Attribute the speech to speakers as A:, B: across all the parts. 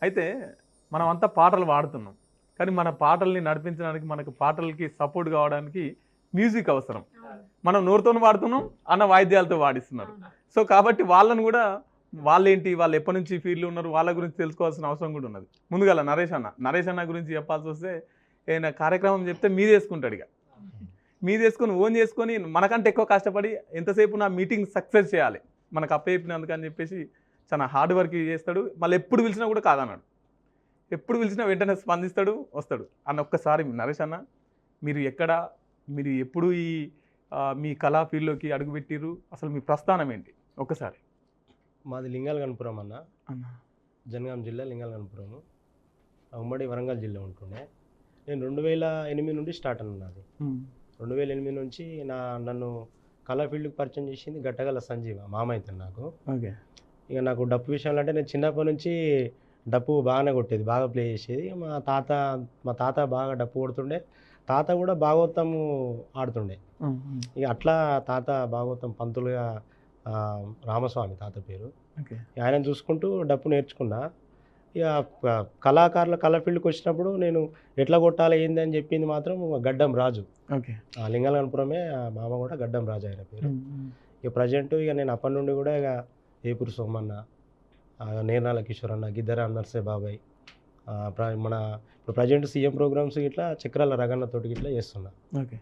A: అయితే మనం అంతా పాటలు పాడుతున్నాం. కానీ మన పాటల్ని నడిపించడానికి, మనకు పాటలకి సపోర్ట్ కావడానికి మ్యూజిక్ అవసరం. మనం నోరుతోని పాడుతున్నాం, అన్న వాయిద్యాలతో పాడిస్తున్నారు. సో కాబట్టి వాళ్ళని కూడా వాళ్ళేంటి, వాళ్ళు ఎప్పటి నుంచి ఫీల్డ్లో ఉన్నారు, వాళ్ళ గురించి తెలుసుకోవాల్సిన అవసరం కూడా ఉన్నది. ముందుగా నరేష్ అన్న గురించి చెప్పాల్సి వస్తే, ఏదైనా కార్యక్రమం చెప్తే మీదేసుకుంటాడు. ఇక మీదేసుకొని ఓన్ చేసుకొని మనకంటే ఎక్కువ కష్టపడి ఎంతసేపు నా మీటింగ్ సక్సెస్ చేయాలి మనకు అప్పయిపోయినందుకు అని చెప్పేసి చాలా హార్డ్ వర్క్ చేస్తాడు. మళ్ళీ ఎప్పుడు పిలిచినా కూడా కాదన్నాడు. ఎప్పుడు పిలిచినా వెంటనే స్పందిస్తాడు, వస్తాడు. అన్న ఒక్కసారి నరేష్ అన్న, మీరు ఎప్పుడు ఈ మీ కళా ఫీల్డ్లోకి అడుగుపెట్టిర్రు, అసలు మీ ప్రస్థానం ఏంటి ఒక్కసారి?
B: మాది లింగాల గణపురం అన్న, జనగాం జిల్లా లింగాల గణపురము, ఉమ్మడి వరంగల్ జిల్లా ఉంటుండే. నేను 2008 నుండి స్టార్ట్ అన్న. నాది 2008 నుంచి నన్ను కళా ఫీల్డ్కి పరిచయం చేసింది గట్టగల సంజీవ మామయ్య నాకు.
A: ఓకే.
B: ఇక నాకు డప్పు విషయంలో అంటే నేను చిన్నప్పటి నుంచి డప్పు బాగానే కొట్టేది, బాగా ప్లే చేసేది. మా తాత బాగా డప్పు కొడుతుండే, తాత కూడా భాగవతము ఆడుతుండే. ఇక అట్లా తాత భాగవతం పంతులుగా రామస్వామి తాత పేరు. ఆయన చూసుకుంటూ డప్పు నేర్చుకున్నా. ఇక కళాకారుల కళా ఫీల్డ్కి వచ్చినప్పుడు నేను ఎట్లా కొట్టాలి ఏంది అని చెప్పింది మాత్రం గడ్డం రాజు.
A: ఓకే.
B: లింగాల గణపురమే మామ కూడా గడ్డం రాజు ఆయన పేరు. ఇక ప్రజెంట్ ఇక నేను అప్పటి నుండి కూడా ఇక ఏపూరు సోమన్న, నేర్నాల కిషోర్ అన్న, గిద్దరామ్ నర్సే బాబాయ్, మన ఇప్పుడు ప్రజెంట్ సీఎం ప్రోగ్రామ్స్ ఇట్లా చక్రాల రగన్నతోటి ఇట్లా చేస్తున్నా.
A: ఓకే.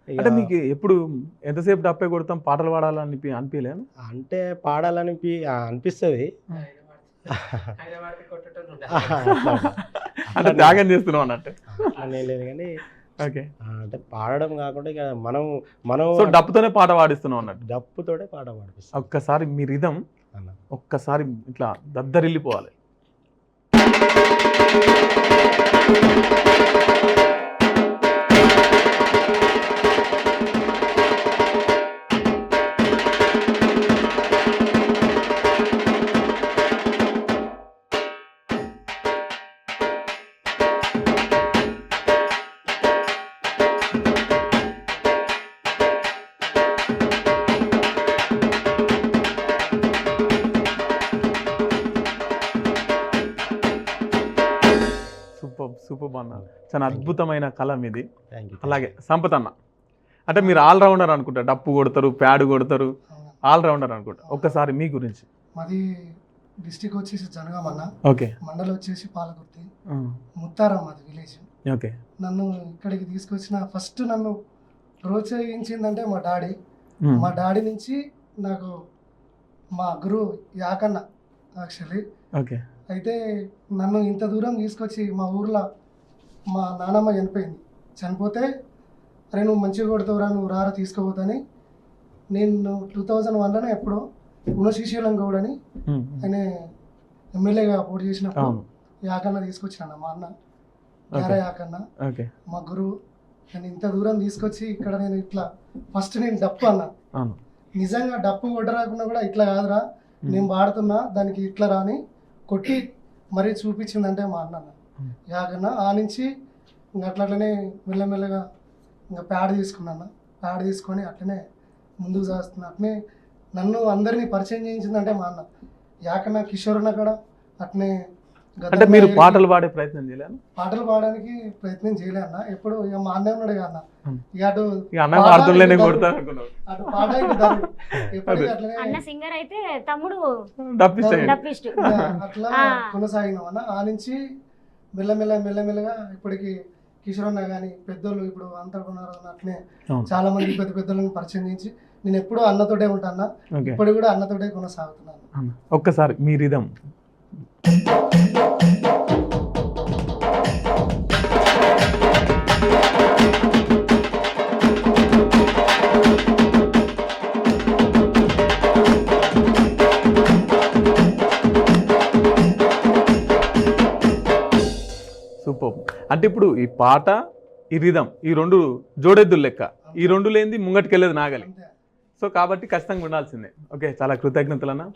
A: అంటే మీకు ఎప్పుడు ఎంతసేపు డప్పే కొడతాం, పాటలు పాడాలని అనిపించలేను?
B: అంటే పాడాలని అనిపిస్తుంది.
A: అంటే త్యాగం చేస్తున్నాం అన్నట్టు
B: నేను లేదు కానీ.
A: ఓకే.
B: అంటే పాడడం కాకుండా ఇక మనం
A: డప్పుతోనే పాట పాడిస్తున్నాం అన్నట్టు.
B: డప్పుతోనే పాట పాడిపిస్తాం.
A: ఒక్కసారి మీ రిధం ఒక్కసారి ఇట్లా దద్దరిల్లిపోవాలి. సూపర్ అన్న, చాలా అద్భుతమైన కళ మీది. అలాగే సంపత్ అన్న, అంటే మీరు ఆల్రౌండర్ అనుకుంటా, డప్పు కొడతారు, ప్యాడ్ కొడతారు, ఆల్రౌండర్ అనుకుంటా. ఒక్కసారి మీ గురించి.
C: మాది డిస్టిక్ వచ్చేసి జనగాం అన్న.
A: ఓకే.
C: మండలం వచ్చేసి పాలకుర్తి, ముత్తారం మాది విలేజ్.
A: ఓకే.
C: నన్ను ఇక్కడికి తీసుకొచ్చిన ఫస్ట్ నన్ను ప్రోత్సహించిందంటే మా డాడీ నుంచి నాకు మా గురువు యాకన్న యాక్చువల్లీ.
A: ఓకే.
C: అయితే నన్ను ఇంత దూరం తీసుకొచ్చి మా ఊర్లో మా నానమ్మ చనిపోతే, అరే నువ్వు మంచిగా కొడతావురా, నువ్వు రారా తీసుకోవద్దని నేను 2001లోనే ఎప్పుడో గుణశీశీలం గౌడ్ అని ఆయన ఎమ్మెల్యేగా పోటీ చేసినప్పుడు యాకన్న తీసుకొచ్చాను. మా అన్న యారా యాకన్న మా గురువు. నేను ఇంత దూరం తీసుకొచ్చి ఇక్కడ నేను ఇట్లా ఫస్ట్ నేను డప్పు అన్నా, నిజంగా డప్పు కొట్టరాకుండా కూడా ఇట్లా కాదురా నేను వాడుతున్నా, దానికి ఇట్లా రాని కొట్టి మరీ చూపించిందంటే మా అన్న యాకన్న. ఆ నుంచి ఇంకా అట్లనే మెల్లమెల్లగా ఇంకా ప్యాడ్ తీసుకున్నాను. ప్యాడ్ తీసుకొని అట్లనే ముందుకు చేస్తున్నా. అట్నే నన్ను అందరినీ పరిచయం చేయించిందంటే మా అన్న యాకన్న. కిషోర్ అన్న కూడా అట్నే.
A: అంటే మీరు పాటలు పాడే ప్రయత్నం చేయలేదు?
C: పాటలు పాడడానికి ప్రయత్నం చేయలే అన్న. ఎప్పుడు ఇక మా అన్న ఉన్నాడు అన్న, ఇక అటు పాట ఎప్పటికీ అట్లా కొనసాగినాం అన్న. ఆ నుంచి మెల్లమెల్లగా ఇప్పటికి కిషోర్ అన్న కానీ పెద్దోళ్ళు ఇప్పుడు అంతా ఉన్నారు అట్నే చాలా మంది పెద్ద పెద్దలను పరిచయం చేయించి నేను ఎప్పుడూ అన్నతోటే ఉంటాను. ఇప్పుడు కూడా అన్నతోటే కొనసాగుతున్నాను.
A: ఒక్కసారి మీ రిధం. సూపర్. అంటే ఇప్పుడు ఈ పాట, ఈ రిధం, ఈ రెండు జోడెద్దులు లెక్క. ఈ రెండు లేనిది ముంగటికి వెళ్ళేది నాగలి. సో కాబట్టి ఖచ్చితంగా ఉండాల్సిందే. ఓకే, చాలా కృతజ్ఞతలన్నా.